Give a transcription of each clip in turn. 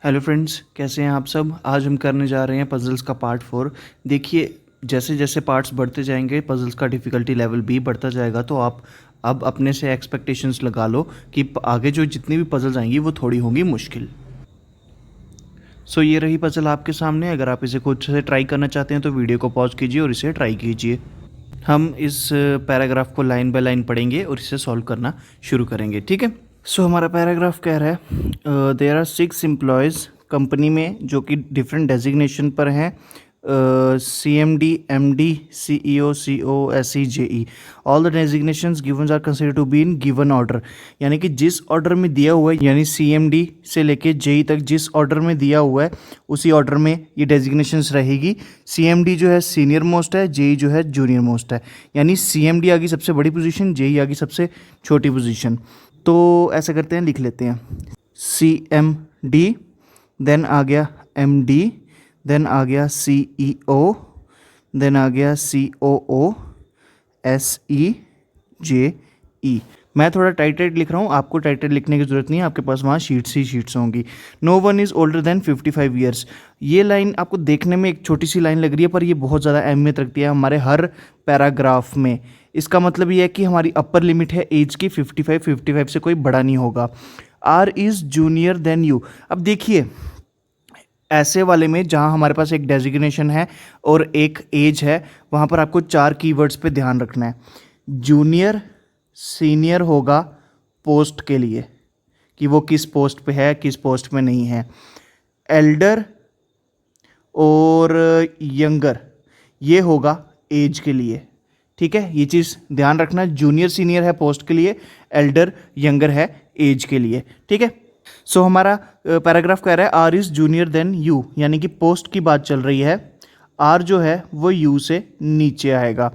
Hello friends, कैसे हैं आप सब। आज हम करने जा रहे हैं पजल्स का पार्ट 4। देखिए, जैसे जैसे पार्ट्स बढ़ते जाएंगे पजल्स का डिफ़िकल्टी लेवल भी बढ़ता जाएगा। तो आप अब अपने से एक्सपेक्टेशंस लगा लो कि आगे जो जितनी भी पजल्स आएंगी वो थोड़ी होंगी मुश्किल। सो ये रही पजल आपके सामने। अगर आप इसे खुद से ट्राई करना चाहते हैं तो वीडियो को पॉज कीजिए और इसे ट्राई कीजिए। हम इस पैराग्राफ को लाइन बाय लाइन पढ़ेंगे और इसे सॉल्व करना शुरू करेंगे, ठीक है। सो हमारा पैराग्राफ कह रहा है देयर आर 6 एम्प्लॉयज़ कंपनी में जो कि डिफरेंट डेजिग्नेशन पर हैं। CMD, MD, CEO, CO, SE, JE। All the designations given are considered to be in given order. यानी कि जिस ऑर्डर में दिया हुआ है, यानी CMD से लेके JE तक जिस ऑर्डर में दिया हुआ है उसी ऑर्डर में ये डेजिग्नेशंस रहेगी। CMD जो है सीनियर मोस्ट है, JE जो है जूनियर मोस्ट है। यानी CMD आ गई सबसे बड़ी पोजीशन, JE आ गई सबसे छोटी पोजीशन। तो ऐसा करते हैं, लिख लेते हैं CMD, देन आ गया MD, देन आ गया CEO, देन आ गया COO, SE, JE। मैं थोड़ा टाइट लिख रहा हूँ, आपको टाइट लिखने की ज़रूरत नहीं है, आपके पास वहाँ शीट्स ही शीट्स होंगी। No one is older than 55 years. ये लाइन आपको देखने में एक छोटी सी लाइन लग रही है, पर ये बहुत ज़्यादा अहमियत रखती है हमारे हर पैराग्राफ में। इसका मतलब ये है कि हमारी अपर लिमिट है एज की 55 से कोई बड़ा नहीं होगा। R is junior than you. अब देखिए, ऐसे वाले में जहाँ हमारे पास एक डेजिग्नेशन है और एक एज है, वहाँ पर आपको 4 कीवर्ड्स पे ध्यान रखना है। जूनियर, सीनियर होगा पोस्ट के लिए कि वो किस पोस्ट पे है, किस पोस्ट में नहीं है। एल्डर और यंगर ये होगा एज के लिए, ठीक है। ये चीज़ ध्यान रखना, जूनियर सीनियर है पोस्ट के लिए, एल्डर यंगर है एज के लिए, ठीक है। सो हमारा पैराग्राफ कह रहा है R is junior than you, यानी कि पोस्ट की बात चल रही है। आर जो है वो यू से नीचे आएगा।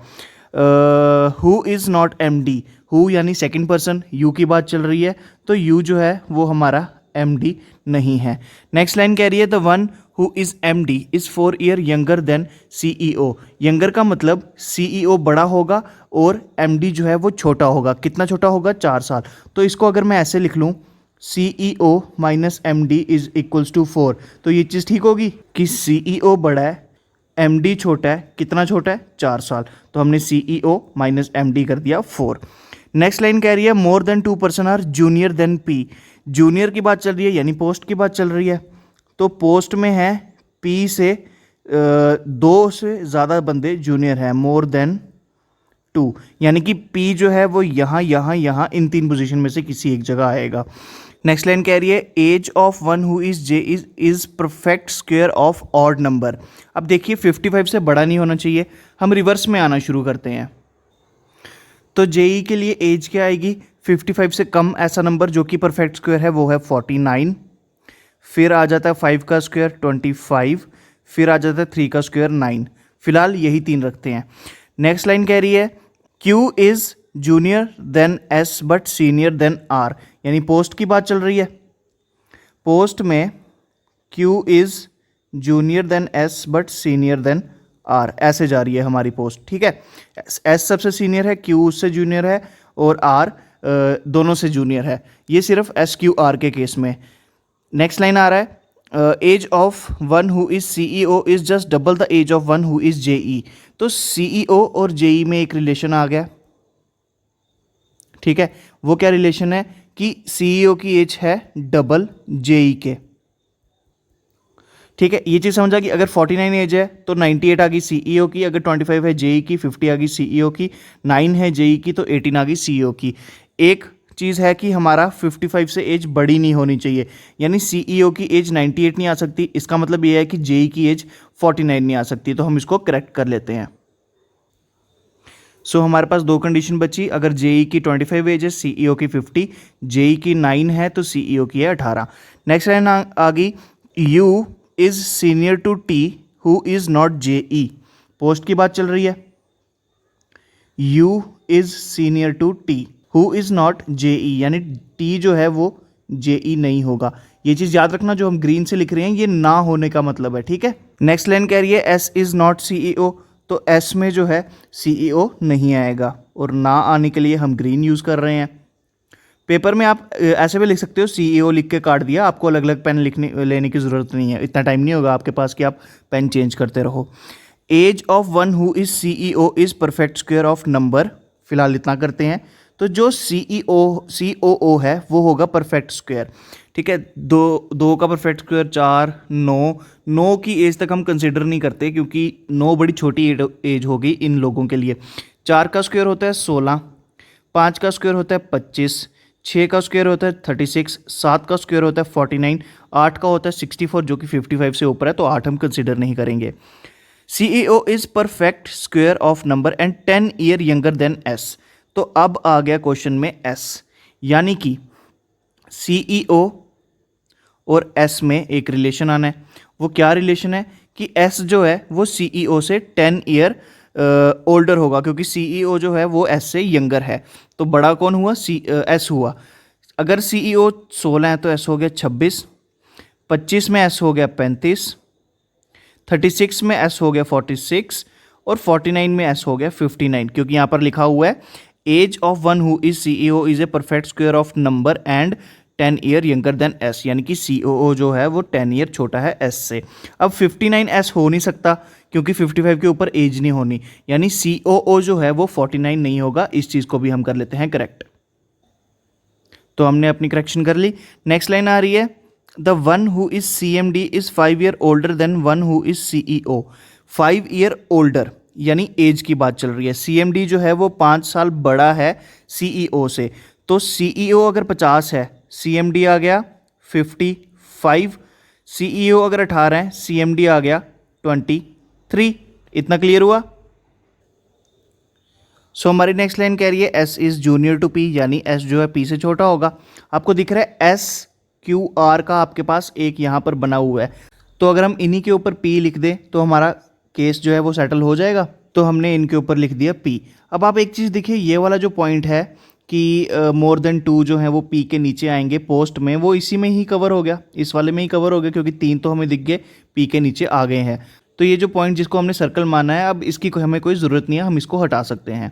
Who is not MD, who यानी सेकंड पर्सन, यू की बात चल रही है, तो यू जो है वो हमारा MD नहीं है। नेक्स्ट लाइन कह रही है the one who is MD is 4 year younger then CEO। Younger का मतलब CEO बड़ा होगा और MD जो है वो छोटा होगा। कितना छोटा होगा? 4 साल। तो इसको अगर मैं ऐसे लिख लूँ, CEO minus MD is equals to 4, तो ये चीज़ ठीक होगी कि CEO बड़ा है, MD छोटा है। कितना छोटा है? 4 साल। तो हमने CEO माइनस MD कर दिया 4। नेक्स्ट लाइन कह रही है more than 2 person are junior than P। Junior की बात चल रही है, यानी पोस्ट की बात चल रही है। तो पोस्ट में है P से 2 से ज़्यादा बंदे जूनियर हैं, मोर देन 2, यानी कि P जो है वो यहाँ यहाँ यहाँ इन 3 पोजीशन में से किसी एक जगह आएगा। नेक्स्ट लाइन कह रही है age of one who is J is perfect square of odd number. अब देखिए 55 से बड़ा नहीं होना चाहिए, हम रिवर्स में आना शुरू करते हैं। तो JE के लिए एज क्या आएगी? 55 से कम ऐसा नंबर जो कि परफेक्ट स्क्वायर है वो है 49। फिर आ जाता है 5 का स्क्वायर 25, फिर आ जाता है 3 का स्क्वायर 9। फिलहाल यही 3 रखते हैं। नेक्स्ट लाइन कह रही है Q is junior than S but senior than R, यानी पोस्ट की बात चल रही है। पोस्ट में Q is junior than S but senior than R, ऐसे जा रही है हमारी पोस्ट, ठीक है। S सबसे सीनियर है, Q उससे जूनियर है और R दोनों से जूनियर है। ये सिर्फ SQR के केस में। नेक्स्ट लाइन आ रहा है age of one who is CEO is just double the age of one who is JE। तो CEO और JE में एक रिलेशन आ गया, ठीक है। वो क्या रिलेशन है कि CEO की एज है डबल JE के, ठीक है। ये चीज़ समझा कि अगर 49 एज है तो 98 आ गई CEO की, अगर 25 है JE की, 50 आ गई CEO की, 9 है JE की, तो 18 आ गई CEO की। एक चीज़ है कि हमारा 55 से एज बड़ी नहीं होनी चाहिए, यानी CEO की एज 98 नहीं आ सकती। इसका मतलब ये है कि JE की एज 49 नहीं आ सकती, तो हम इसको करेक्ट कर लेते हैं। सो हमारे पास 2 कंडीशन बची। अगर JE की 25 एज है, CEO की 50, JE की 9 है तो CEO की है 18। नेक्स्ट लाइन आ गई U is senior to T who is not JE। Post की बात चल रही है। U is senior to T who is not JE, यानी T जो है वो JE नहीं होगा। ये चीज़ याद रखना, जो हम ग्रीन से लिख रहे हैं ये ना होने का मतलब है, ठीक है। नेक्स्ट लाइन कह रही है S इज नॉट CEO, तो S में जो है CEO नहीं आएगा और ना आने के लिए हम ग्रीन यूज़ कर रहे हैं। पेपर में आप ऐसे भी लिख सकते हो, CEO लिख के काट दिया, आपको अलग अलग पेन लेने की ज़रूरत नहीं है, इतना टाइम नहीं होगा आपके पास कि आप पेन चेंज करते रहो। Age of one who is CEO is perfect square of number, फिलहाल इतना करते हैं। तो जो COO है वो होगा परफेक्ट स्क्वायर, ठीक है। दो का परफेक्ट स्क्वायर 4, 9 की एज तक हम कंसिडर नहीं करते क्योंकि 9 बड़ी छोटी एज होगी इन लोगों के लिए। 4 का स्क्वायर होता है 16, 5 का स्क्वायर होता है 25, 6 का स्क्वायर होता है 36, 7 का स्क्वायर होता है 49, 8 का होता है 64 जो कि 55 से ऊपर है, तो 8 हम कंसिडर नहीं करेंगे। CEO is perfect square of number and 10 year younger than S। तो अब आ गया क्वेश्चन में S, यानी कि CEO और S में एक रिलेशन आना है। वो क्या रिलेशन है कि S जो है वो CEO से 10 ईयर ओल्डर होगा, क्योंकि CEO जो है वो S से यंगर है। तो बड़ा कौन हुआ? S हुआ। अगर CEO 16 है तो S हो गया 26, 25 में S हो गया 35, 36 में S हो गया 46 और 49 में S हो गया 59, क्योंकि यहाँ पर लिखा हुआ है age of one who is CEO is a perfect square of number and 10 year younger than S, यानी कि COO जो है वो 10 ईयर छोटा है S से। अब 59S हो नहीं सकता क्योंकि 55 के ऊपर एज नहीं होनी, यानी COO जो है वो 49 नहीं होगा। इस चीज़ को भी हम कर लेते हैं करेक्ट। तो हमने अपनी करेक्शन कर ली। नेक्स्ट लाइन आ रही है, the one who is CMD is 5 year older than one who is CEO। 5 year older यानी एज की बात चल रही है। CMD जो है वो 5 साल बड़ा है CEO से। तो CEO अगर 50 है, CMD आ गया 55, CEO अगर 18 है, CMD आ गया 23। इतना क्लियर हुआ? सो हमारी नेक्स्ट लाइन कह रही है S is junior to P, यानी S जो है P से छोटा होगा। आपको दिख रहा है SQR का आपके पास एक यहाँ पर बना हुआ है, तो अगर हम इन्हीं के ऊपर P लिख दें तो हमारा केस जो है वो सेटल हो जाएगा। तो हमने इनके ऊपर लिख दिया P। अब आप एक चीज़ देखिए, ये वाला जो पॉइंट है कि मोर देन 2 जो है वो P के नीचे आएंगे पोस्ट में, वो इसी में ही कवर हो गया, इस वाले में ही कवर हो गया, क्योंकि 3 तो हमें दिख गए P के नीचे आ गए हैं। तो ये जो पॉइंट जिसको हमने सर्कल माना है, अब इसकी हमें कोई ज़रूरत नहीं है, हम इसको हटा सकते हैं।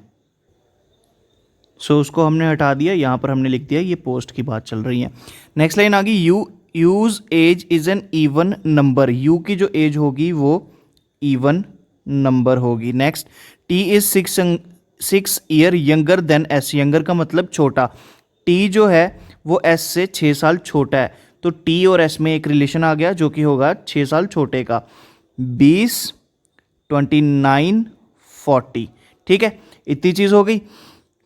सो उसको हमने हटा दिया, यहाँ पर हमने लिख दिया ये पोस्ट की बात चल रही है। नेक्स्ट लाइन आ गई, U's age is an even number. U की जो एज होगी वो इवन नंबर होगी। Next, T is 6 year younger than S। Younger का मतलब छोटा। T जो है वो S से 6 साल छोटा है, तो T और S में एक रिलेशन आ गया जो कि होगा 6 साल छोटे का। 20, 29, 40, ठीक है, इतनी चीज़ हो गई।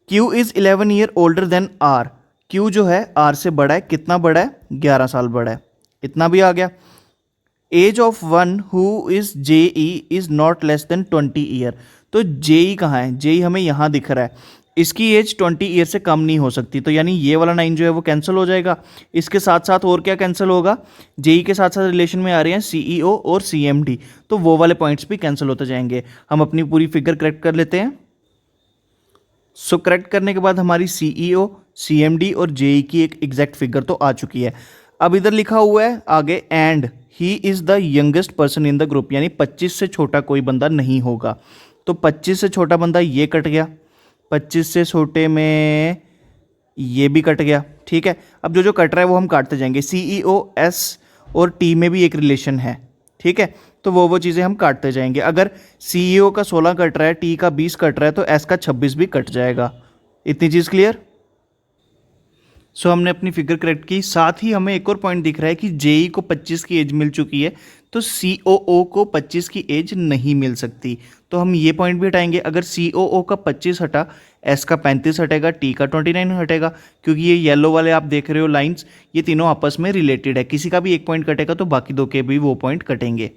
Q is 11 year older than R। Q जो है R से बड़ा है, कितना बड़ा है? 11 साल बड़ा है, इतना भी आ गया। Age of one who is JE is not less than 20 year. तो JE कहाँ है? JE हमें यहाँ दिख रहा है, इसकी एज 20 ईयर से कम नहीं हो सकती, तो यानी ये वाला 9 जो है वो कैंसिल हो जाएगा। इसके साथ साथ और क्या कैंसिल होगा? JE के साथ साथ रिलेशन में आ रहे हैं CEO और CMD, तो वो वाले पॉइंट्स भी कैंसिल होते जाएंगे। हम अपनी पूरी फिगर करेक्ट कर लेते हैं। सो करेक्ट करने के बाद हमारी CEO, CMD और JE की एक एग्जैक्ट फिगर तो आ चुकी है। अब इधर लिखा हुआ है आगे, and he is the youngest person in the group, यानी 25 से छोटा कोई बंदा नहीं होगा। तो 25 से छोटा बंदा ये कट गया, 25 से छोटे में ये भी कट गया, ठीक है। अब जो जो कट रहा है वो हम काटते जाएंगे। CEO, S और T में भी एक रिलेशन है, ठीक है, तो वो चीज़ें हम काटते जाएंगे। अगर CEO का 16 कट रहा है, T का 20 कट रहा है, तो S का 26 भी कट जाएगा। इतनी चीज़ क्लियर? सो हमने अपनी फिगर करेक्ट की। साथ ही हमें एक और पॉइंट दिख रहा है कि JE को 25 की एज मिल चुकी है, तो COO को 25 की एज नहीं मिल सकती, तो हम ये पॉइंट भी हटाएंगे। अगर COO का 25 हटा, S का 35 हटेगा, T का 29 हटेगा, क्योंकि ये येलो वाले आप देख रहे हो लाइंस, ये तीनों आपस में रिलेटेड है। किसी का भी एक पॉइंट कटेगा तो बाकी दो के भी वो पॉइंट कटेंगे।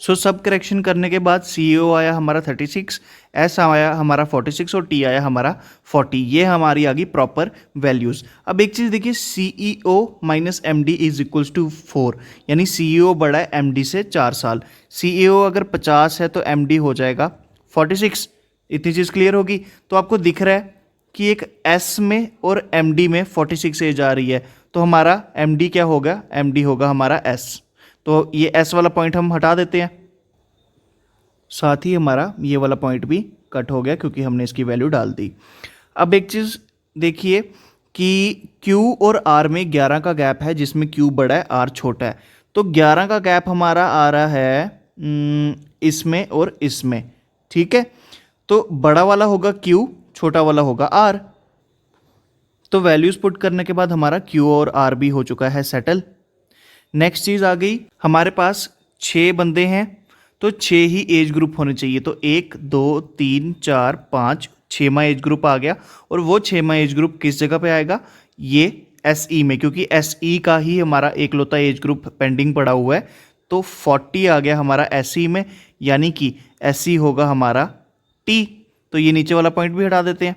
सो सब करेक्शन करने के बाद CEO आया हमारा 36, S आया हमारा 46 और T आया हमारा 40। ये हमारी आ गई प्रॉपर वैल्यूज़। अब एक चीज़ देखिए, CEO minus MD is equals to 4, यानी CEO बड़ा है MD से 4 साल। CEO अगर 50 है तो MD हो जाएगा 46। इतनी चीज़ क्लियर होगी? तो आपको दिख रहा है कि एक S में और MD में 46 एज आ रही है, तो हमारा MD क्या होगा? MD होगा हमारा S। तो ये S वाला पॉइंट हम हटा देते हैं, साथ ही हमारा ये वाला पॉइंट भी कट हो गया क्योंकि हमने इसकी वैल्यू डाल दी। अब एक चीज़ देखिए कि Q और R में 11 का गैप है, जिसमें Q बड़ा है R छोटा है। तो 11 का गैप हमारा आ रहा है इसमें और इसमें, ठीक है। तो बड़ा वाला होगा Q, छोटा वाला होगा R। तो वैल्यूज पुट करने के बाद हमारा Q और R भी हो चुका है सेटल। नेक्स्ट चीज़ आ गई, हमारे पास 6 बंदे हैं, तो 6 ही एज ग्रुप होने चाहिए। तो 1 2 3 4 5 6वां एज ग्रुप आ गया। और वो 6वां एज ग्रुप किस जगह पे आएगा? ये SE में, क्योंकि SE का ही हमारा एकलौता एज ग्रुप पेंडिंग पड़ा हुआ है। तो 40 आ गया हमारा SE में, यानी कि SE होगा हमारा T। तो ये नीचे वाला पॉइंट भी हटा देते हैं।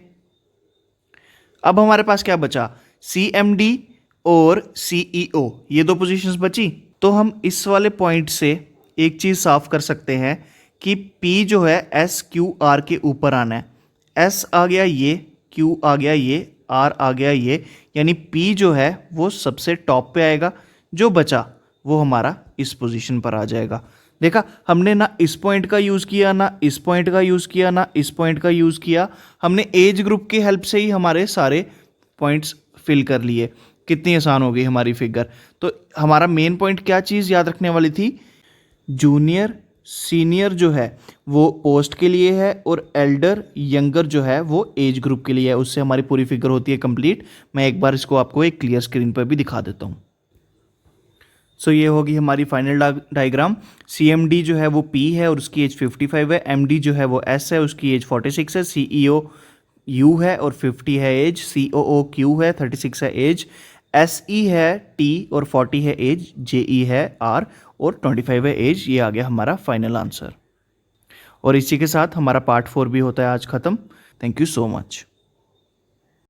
अब हमारे पास क्या बचा? CMD और CEO, ये 2 पोजीशंस बची। तो हम इस वाले पॉइंट से एक चीज़ साफ कर सकते हैं कि P जो है SQR के ऊपर आना है। S आ गया ये, Q आ गया ये, R आ गया ये, यानी P जो है वो सबसे टॉप पे आएगा। जो बचा वो हमारा इस पोजीशन पर आ जाएगा। देखा, हमने ना इस पॉइंट का यूज़ किया, ना इस पॉइंट का यूज़ किया, ना इस पॉइंट का यूज़ किया। हमने एज ग्रुप की हेल्प से ही हमारे सारे पॉइंट्स फिल कर लिए। कितनी आसान हो गई हमारी फिगर। तो हमारा मेन पॉइंट क्या चीज़ याद रखने वाली थी? जूनियर सीनियर जो है वो पोस्ट के लिए है, और एल्डर यंगर जो है वो एज ग्रुप के लिए है। उससे हमारी पूरी फिगर होती है कंप्लीट। मैं एक बार इसको आपको एक क्लियर स्क्रीन पर भी दिखा देता हूँ। सो ये होगी हमारी फाइनल डायग्राम। CMD जो है वो P है और उसकी एज 55 है। MD जो है वो S है, उसकी एज 46 है। CEO U है और 50 है एज। COO Q है, 36 है एज। SE है T और 40 है एज। JE है R और 25 है एज। ये आ गया हमारा फाइनल आंसर। और इसी के साथ हमारा पार्ट 4 भी होता है आज ख़त्म। Thank you so much.